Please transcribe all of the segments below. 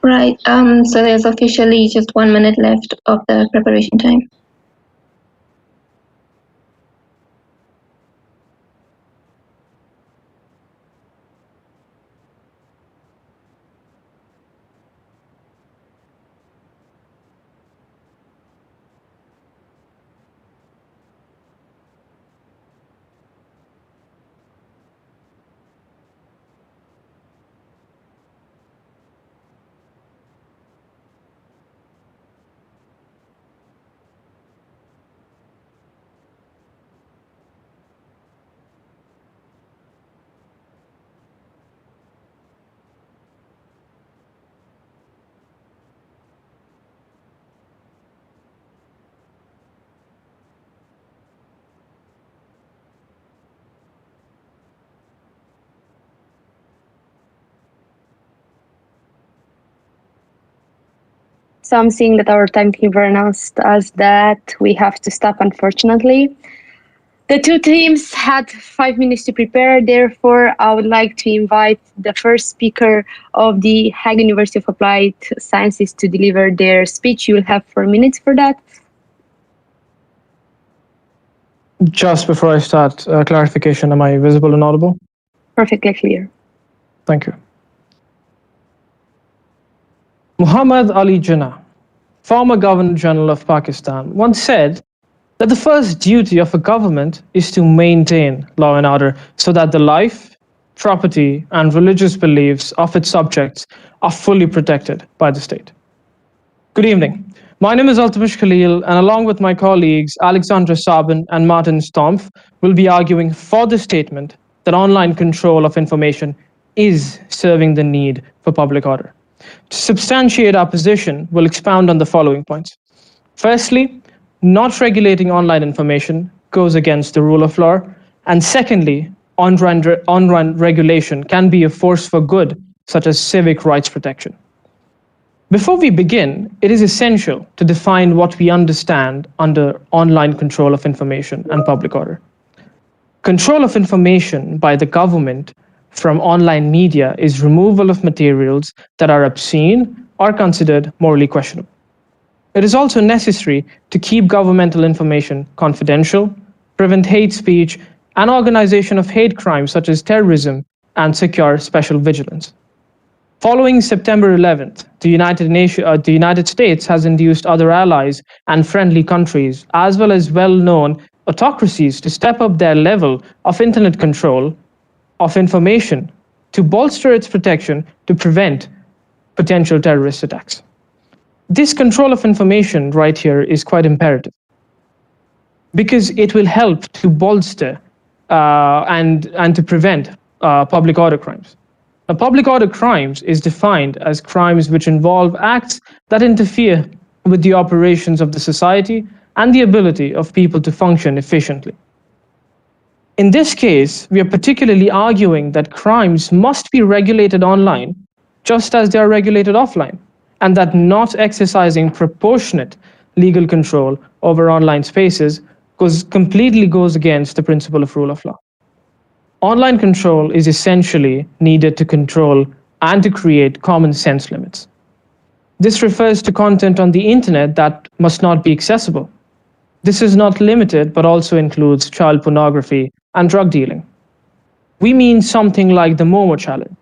Right. So there's officially just 1 minute left of the preparation time. Something that our timekeeper announced us that we have to stop, unfortunately. The two teams had 5 minutes to prepare. Therefore, I would like to invite the first speaker of the Hague University of Applied Sciences to deliver their speech. You will have 4 minutes for that. Just before I start, clarification, am I visible and audible? Perfectly clear. Thank you. Muhammad Ali Jinnah, former Governor General of Pakistan, once said that the first duty of a government is to maintain law and order so that the life, property, and religious beliefs of its subjects are fully protected by the state. Good evening. My name is Altamash Khalil, and along with my colleagues Alexandra Sarban and Martin Stumpf, will be arguing for the statement that online control of information is serving the need for public order. To substantiate our position, we'll expound on the following points. Firstly, not regulating online information goes against the rule of law. And secondly, online regulation can be a force for good, such as civic rights protection. Before we begin, it is essential to define what we understand under online control of information and public order. Control of information by the government from online media is removal of materials that are obscene or considered morally questionable. It is also necessary to keep governmental information confidential, prevent hate speech, and organization of hate crimes such as terrorism, and secure special vigilance. Following September 11th, the United States has induced other allies and friendly countries, as well as well-known autocracies, to step up their level of internet control of information to bolster its protection to prevent potential terrorist attacks. This control of information right here is quite imperative because it will help to bolster and to prevent public order crimes. Now, public order crimes is defined as crimes which involve acts that interfere with the operations of the society and the ability of people to function efficiently. In this case, we are particularly arguing that crimes must be regulated online just as they are regulated offline, and that not exercising proportionate legal control over online spaces completely goes against the principle of rule of law. Online control is essentially needed to control and to create common sense limits. This refers to content on the internet that must not be accessible. This is not limited, but also includes child pornography and drug dealing. We mean something like the Momo challenge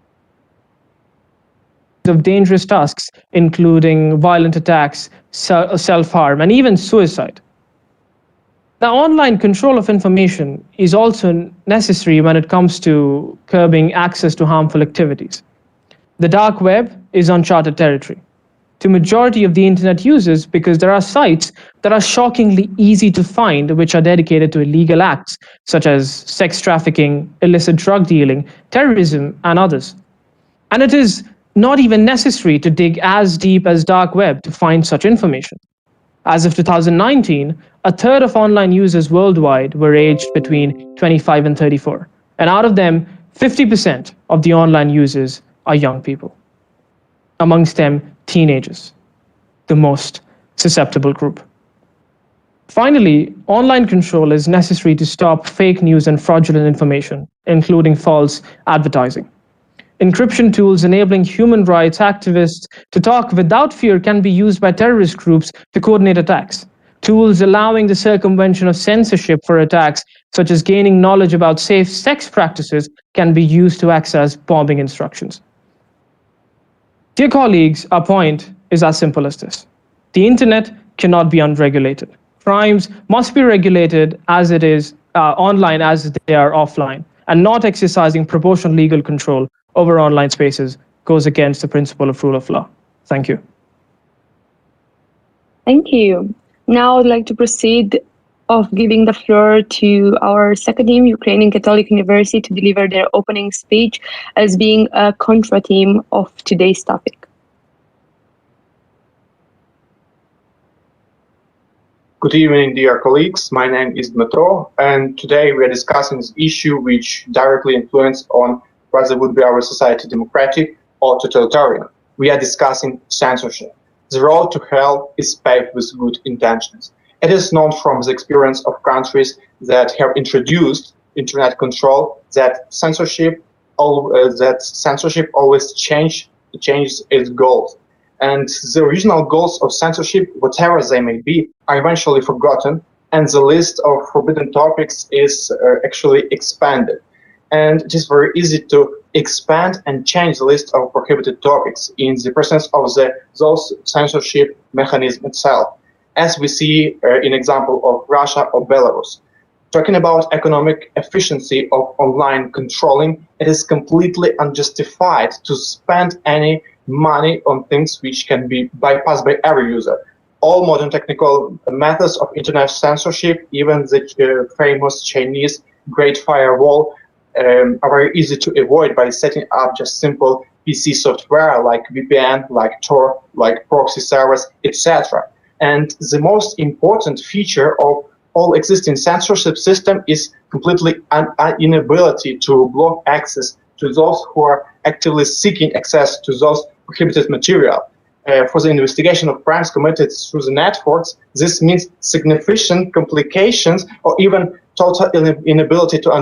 of dangerous tasks, including violent attacks, self-harm, and even suicide. Now, online control of information is also necessary when it comes to curbing access to harmful activities. The dark web is uncharted territory to majority of the internet users because there are sites that are shockingly easy to find which are dedicated to illegal acts such as sex trafficking, illicit drug dealing, terrorism, and others. And it is not even necessary to dig as deep as dark web to find such information. As of 2019, a third of online users worldwide were aged between 25 and 34. And out of them, 50% of the online users are young people. Amongst them, teenagers, the most susceptible group. Finally, online control is necessary to stop fake news and fraudulent information, including false advertising. Encryption tools enabling human rights activists to talk without fear can be used by terrorist groups to coordinate attacks. Tools allowing the circumvention of censorship for attacks, such as gaining knowledge about safe sex practices, can be used to access bombing instructions. Dear colleagues, our point is as simple as this. The internet cannot be unregulated. Crimes must be regulated as it is online as they are offline, and not exercising proportional legal control over online spaces goes against the principle of rule of law. Thank you. Thank you. Now I'd like to proceed of giving the floor to our second team, Ukrainian Catholic University, to deliver their opening speech as being a contra team of today's topic. Good evening, dear colleagues. My name is Dmytro, and today we are discussing this issue which directly influences on whether would be our society democratic or totalitarian. We are discussing censorship. The road to hell is paved with good intentions. It is known from the experience of countries that have introduced internet control that censorship always changes its goals. And the original goals of censorship, whatever they may be, are eventually forgotten, and the list of forbidden topics is actually expanded. And it is very easy to expand and change the list of prohibited topics in the presence of those censorship mechanism itself, as we see in example of Russia or Belarus. Talking about economic efficiency of online controlling, it is completely unjustified to spend any money on things which can be bypassed by every user. All modern technical methods of internet censorship, even the famous Chinese Great Firewall, are very easy to avoid by setting up just simple PC software like VPN, like Tor, like proxy servers, etc. And the most important feature of all existing censorship system is completely inability to block access to those who are actively seeking access to those prohibited material. For the investigation of crimes committed through the networks, this means significant complications or even total inability to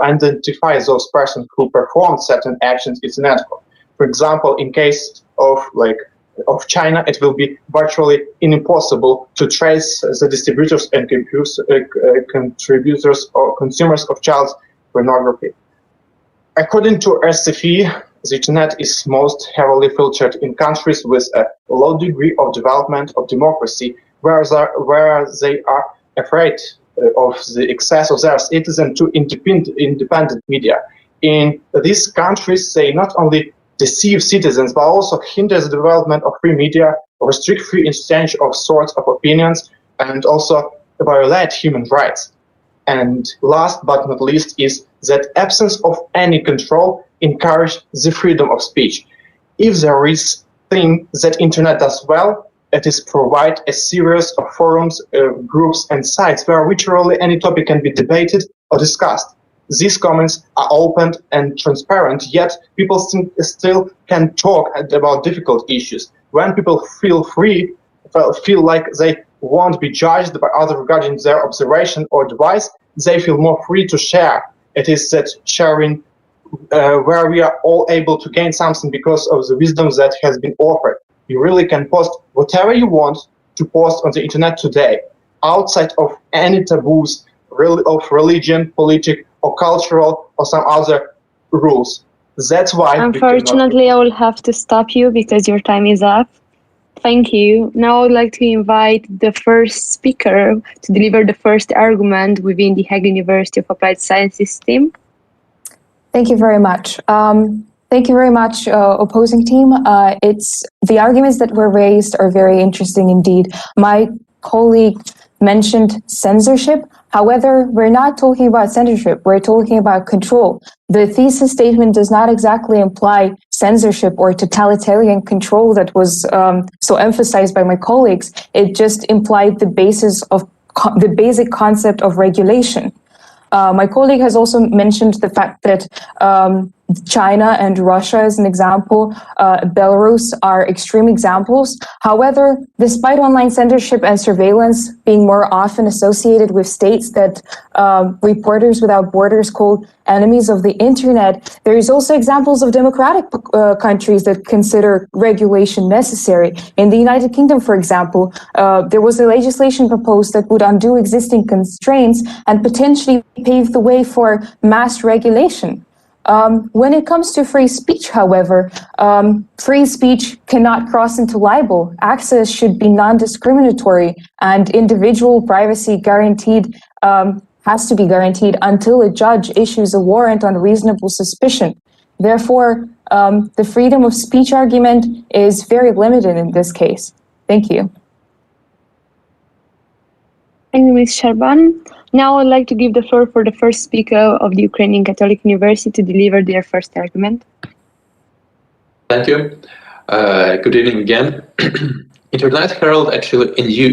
identify those persons who performed certain actions in the network. For example, in case of China, it will be virtually impossible to trace the distributors and contributors or consumers of child pornography. According to SFE, the internet is most heavily filtered in countries with a low degree of development of democracy, where they are afraid of the access of their citizens to independent media. In these countries, they not only deceive citizens, but also hinder the development of free media, restrict free exchange of sorts of opinions, and also violate human rights. And last but not least is that absence of any control encourage the freedom of speech. If there is thing that internet does well, it is provide a series of forums, groups and sites where literally any topic can be debated or discussed. These comments are open and transparent, yet people still can talk about difficult issues. When people feel free, feel like they won't be judged by others regarding their observation or advice, they feel more free to share. It is that sharing where we are all able to gain something because of the wisdom that has been offered. You really can post whatever you want to post on the internet today, outside of any taboos of religion, politics, or cultural, or some other rules. That's why... Unfortunately, I will have to stop you because your time is up. Thank you. Now I would like to invite the first speaker to deliver the first argument within the Hague University of Applied Sciences team. Thank you very much. Thank you very much, opposing team. The arguments that were raised are very interesting indeed. My colleague mentioned censorship. However, we're not talking about censorship, we're talking about control. The thesis statement does not exactly imply censorship or totalitarian control that was so emphasized by my colleagues. It just implied the basic concept of regulation. My colleague has also mentioned the fact that China and Russia as an example, Belarus are extreme examples. However, despite online censorship and surveillance being more often associated with states that Reporters Without Borders call enemies of the internet, there is also examples of democratic countries that consider regulation necessary. In the United Kingdom, for example, there was a legislation proposed that would undo existing constraints and potentially pave the way for mass regulation. When it comes to free speech, however, free speech cannot cross into libel. Access should be non-discriminatory, and individual privacy has to be guaranteed until a judge issues a warrant on reasonable suspicion. Therefore, the freedom of speech argument is very limited in this case. Thank you. Thank you, Ms. Sarban. Now I'd like to give the floor for the first speaker of the Ukrainian Catholic University to deliver their first argument. Thank you. Good evening again. Internet herald actually a new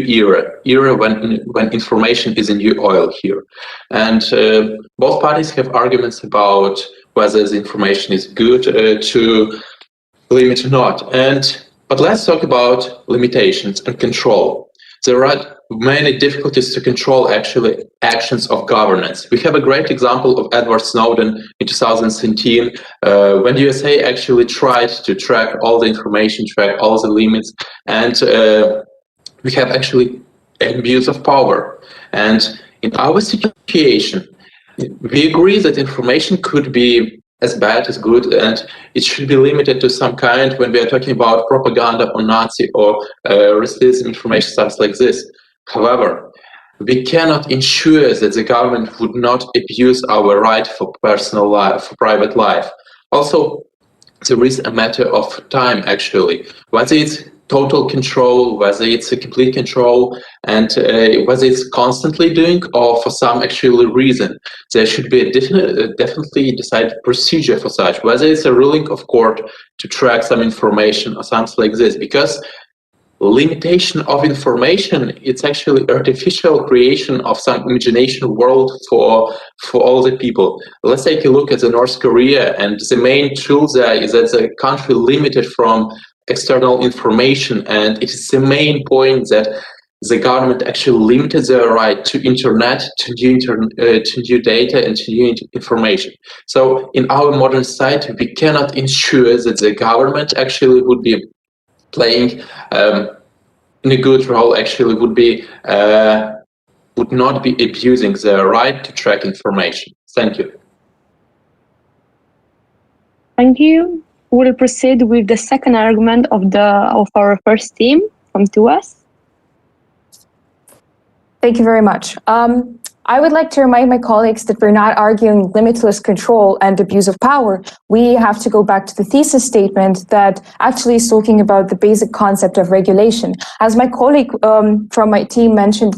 era when information is a new oil here. And both parties have arguments about whether the information is good to limit or not. But let's talk about limitations and control. There are many difficulties to control actually actions of governance. We have a great example of Edward Snowden in 2017 when the USA actually tried to track all the information, track all the limits, and we have actually abuse of power. And in our situation, we agree that information could be as bad as good, and it should be limited to some kind when we are talking about propaganda or Nazi or racism information, stuff like this. However, we cannot ensure that the government would not abuse our right for personal life, for private life. Also, there is a matter of time, actually, whether it's total control, whether it's a complete control, and whether it's constantly doing or for some actual reason. There should be a definitely decided procedure for such, whether it's a ruling of court to track some information or something like this, because limitation of information, it's actually artificial creation of some imagination world for all the people. Let's take a look at the North Korea, and the main tool there is that the country limited from external information, and it is the main point that the government actually limited their right to internet, to new data and to new information. So in our modern society, we cannot ensure that the government actually would be playing in a good role, actually would not be abusing their right to track information. Thank you. Thank you. We'll proceed with the second argument of our first team from TUAS. Thank you very much. I would like to remind my colleagues that we're not arguing limitless control and abuse of power. We have to go back to the thesis statement that actually is talking about the basic concept of regulation. As my colleague from my team mentioned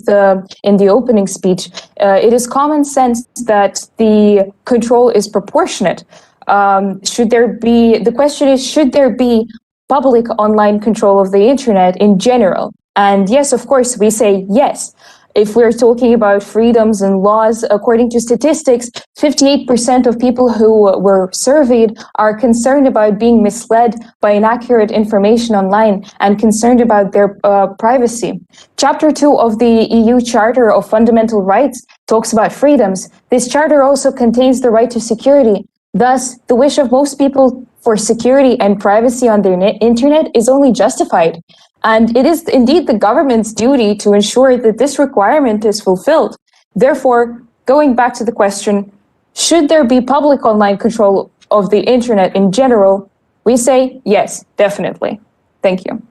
in the opening speech, it is common sense that the control is proportionate. The question is, should there be public online control of the internet in general? And yes, of course, we say yes. If we're talking about freedoms and laws, according to statistics, 58% of people who were surveyed are concerned about being misled by inaccurate information online and concerned about their privacy. Chapter 2 of the EU Charter of Fundamental Rights talks about freedoms. This charter also contains the right to security. Thus, the wish of most people for security and privacy on their internet is only justified. And it is indeed the government's duty to ensure that this requirement is fulfilled. Therefore, going back to the question, should there be public online control of the internet in general? We say yes, definitely. Thank you.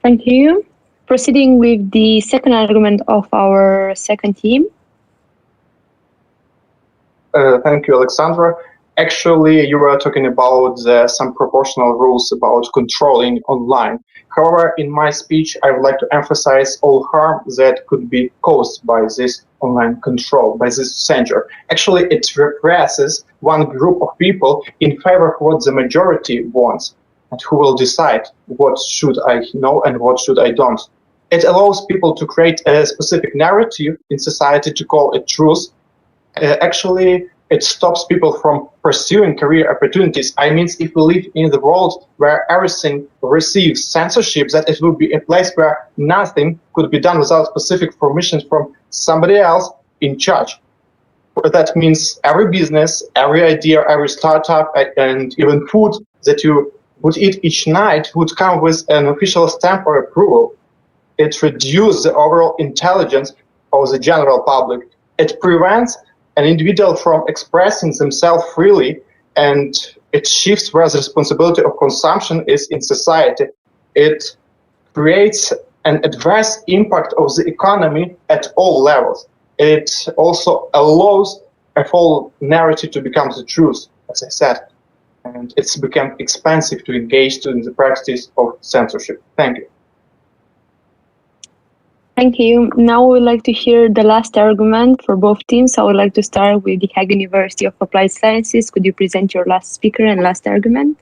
Thank you. Proceeding with the second argument of our second team. Thank you, Alexandra. Actually, you were talking about some proportional rules about controlling online. However, in my speech, I would like to emphasize all harm that could be caused by this online control, by this censure. Actually, it represses one group of people in favor of what the majority wants, and who will decide what should I know and what should I don't. It allows people to create a specific narrative in society to call it truth. Actually, it stops people from pursuing career opportunities. I mean, if we live in the world where everything receives censorship, that it would be a place where nothing could be done without specific permission from somebody else in charge. That means every business, every idea, every startup, and even food that you would eat each night would come with an official stamp or approval. It reduces the overall intelligence of the general public. It prevents an individual from expressing themselves freely, and it shifts where the responsibility of consumption is in society. It creates an adverse impact of the economy at all levels. It also allows a whole narrative to become the truth, as I said, and it's become expensive to engage in the practice of censorship. Thank you. Thank you. Now we would like to hear the last argument for both teams. I would like to start with the Hague University of Applied Sciences. Could you present your last speaker and last argument?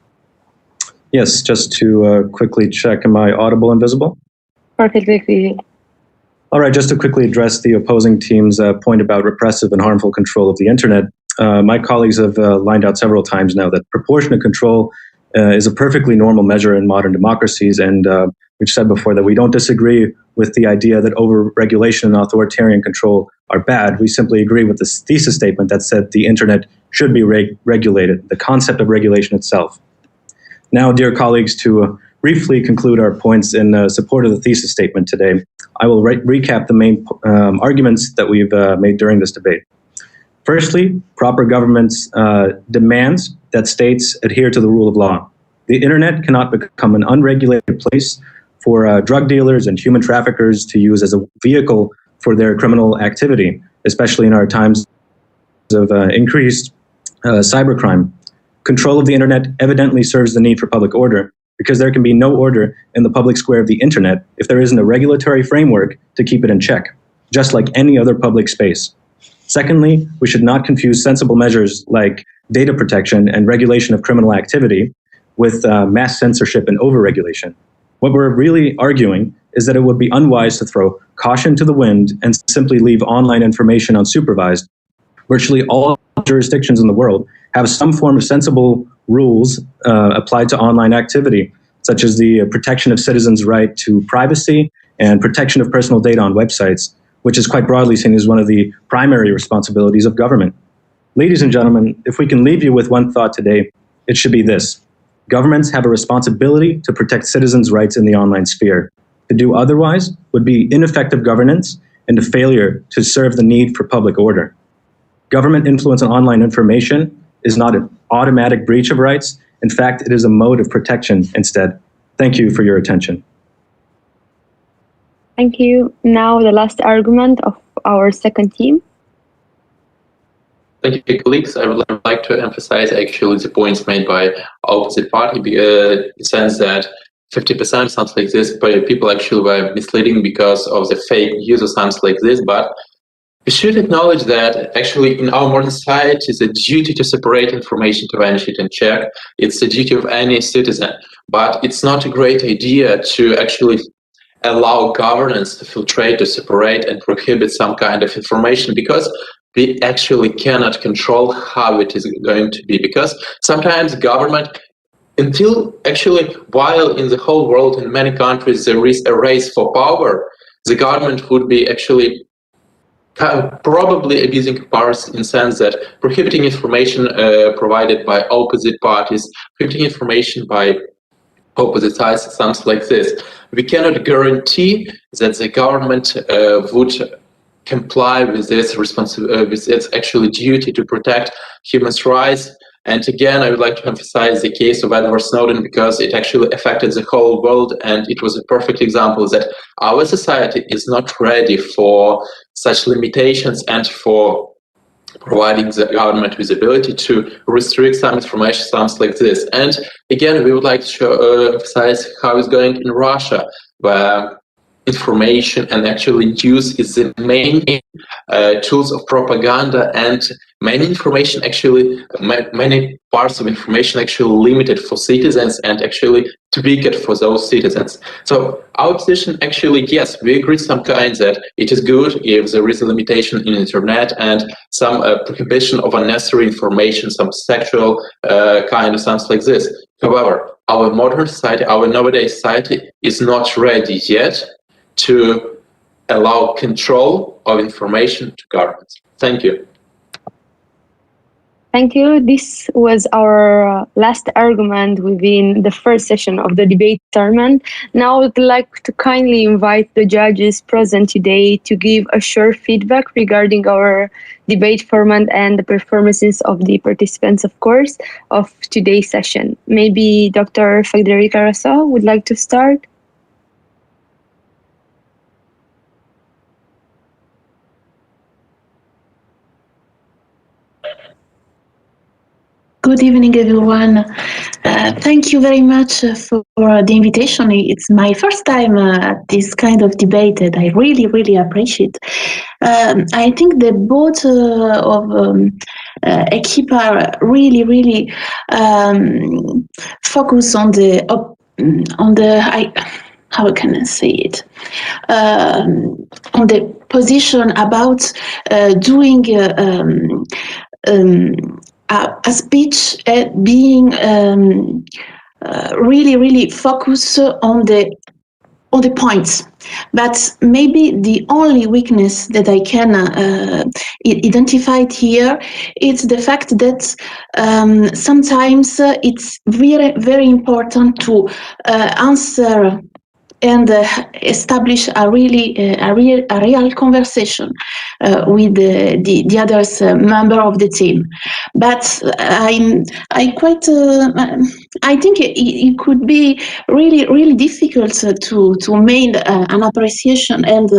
Yes, just to quickly check, am I audible and visible? Perfectly clear. All right, just to quickly address the opposing team's point about repressive and harmful control of the internet, my colleagues have lined out several times now that proportionate control is a perfectly normal measure in modern democracies, and we've said before that we don't disagree with the idea that over-regulation and authoritarian control are bad. We simply agree with this thesis statement that said the internet should be regulated, the concept of regulation itself. Now, dear colleagues, to briefly conclude our points in support of the thesis statement today, I will recap the main arguments that we've made during this debate. Firstly, proper governance demands that states adhere to the rule of law. The internet cannot become an unregulated place for drug dealers and human traffickers to use as a vehicle for their criminal activity, especially in our times of increased cybercrime. Control of the internet evidently serves the need for public order, because there can be no order in the public square of the internet if there isn't a regulatory framework to keep it in check, just like any other public space. Secondly, we should not confuse sensible measures like data protection and regulation of criminal activity with mass censorship and overregulation. What we're really arguing is that it would be unwise to throw caution to the wind and simply leave online information unsupervised. Virtually all jurisdictions in the world have some form of sensible rules applied to online activity, such as the protection of citizens' right to privacy and protection of personal data on websites, which is quite broadly seen as one of the primary responsibilities of government. Ladies and gentlemen, if we can leave you with one thought today, it should be this. Governments have a responsibility to protect citizens' rights in the online sphere. To do otherwise would be ineffective governance and a failure to serve the need for public order. Government influence on online information is not an automatic breach of rights. In fact, it is a mode of protection instead. Thank you for your attention. Thank you. Now the last argument of our second team. Thank you, colleagues. I would like to emphasize actually the points made by opposite party, in the sense that 50% sounds like this, but people actually were misleading because of the fake news or something like this. But we should acknowledge that actually in our modern society, the duty to separate information, to vanish it and check, it's the duty of any citizen. But it's not a great idea to actually allow governance to filtrate, to separate and prohibit some kind of information, because we actually cannot control how it is going to be. Because sometimes government, until actually while in the whole world, in many countries, there is a race for power, the government would be actually probably abusing powers in the sense that prohibiting information provided by opposite parties, prohibiting information by opposite sides, something like this. We cannot guarantee that the government would comply with its with its actual duty to protect human rights. And again, I would like to emphasize the case of Edward Snowden, because it actually affected the whole world, and it was a perfect example that our society is not ready for such limitations and for providing the government with the ability to restrict some information, something like this. And again, we would like to emphasize how it's going in Russia, where information and actually news is the main tools of propaganda, and many information actually, many parts of information actually limited for citizens and actually tweaked for those citizens. So our position actually, yes, we agree sometimes that it is good if there is a limitation in internet and some prohibition of unnecessary information, some sexual kind of something like this. However, our modern society, our nowadays society is not ready yet to allow control of information to governments. Thank you. Thank you. This was our last argument within the first session of the debate tournament. Now I would like to kindly invite the judges present today to give a short feedback regarding our debate format and the performances of the participants, of course, of today's session. Maybe Dr. Federica Rosso would like to start. Good evening, everyone. Thank you very much for the invitation. It's my first time at this kind of debate, and I really, really appreciate. I think the both of equipe are really, really focus on the how can I say it? On the position about doing. A speech being really, really focused on the points, but maybe the only weakness that I can identify here is the fact that sometimes it's very, very important to answer and establish a real conversation with the others member of the team. But I think it could be really, really difficult to make an appreciation and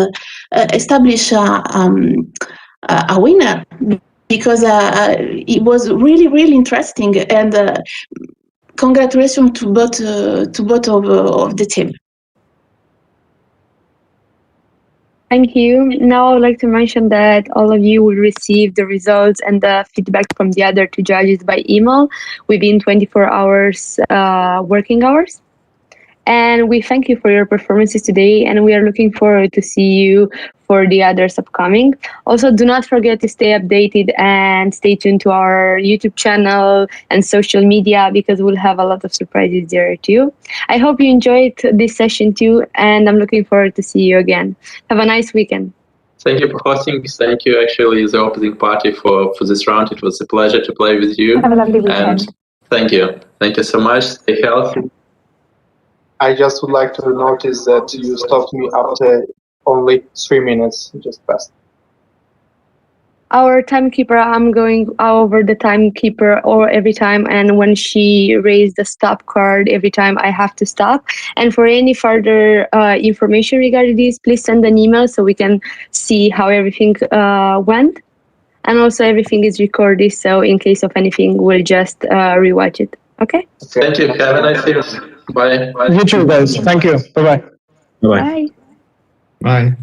establish a winner, because it was really, really interesting, and congratulations to both of the team. Thank you. Now I'd like to mention that all of you will receive the results and the feedback from the other two judges by email within 24 hours working hours. And we thank you for your performances today, and we are looking forward to see you for the others upcoming. Also, do not forget to stay updated and stay tuned to our YouTube channel and social media, because we'll have a lot of surprises there too. I hope you enjoyed this session too, and I'm looking forward to see you again. Have a nice weekend. Thank you for hosting. Thank you, actually, the opposing party for this round. It was a pleasure to play with you. Have a lovely weekend. And thank you. Thank you so much. Stay healthy. I just would like to notice that you stopped me after only 3 minutes, just passed. Our timekeeper, I'm going over the timekeeper or every time, and when she raised the stop card, every time I have to stop. And for any further information regarding this, please send an email so we can see how everything went. And also everything is recorded, so in case of anything, we'll just rewatch it. Okay? Thank you. Have a nice day. Bye. Bye. You too, guys. Thank you. Bye-bye. Bye. Bye.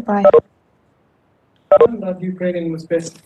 Bye. Bye. That Ukrainian was best.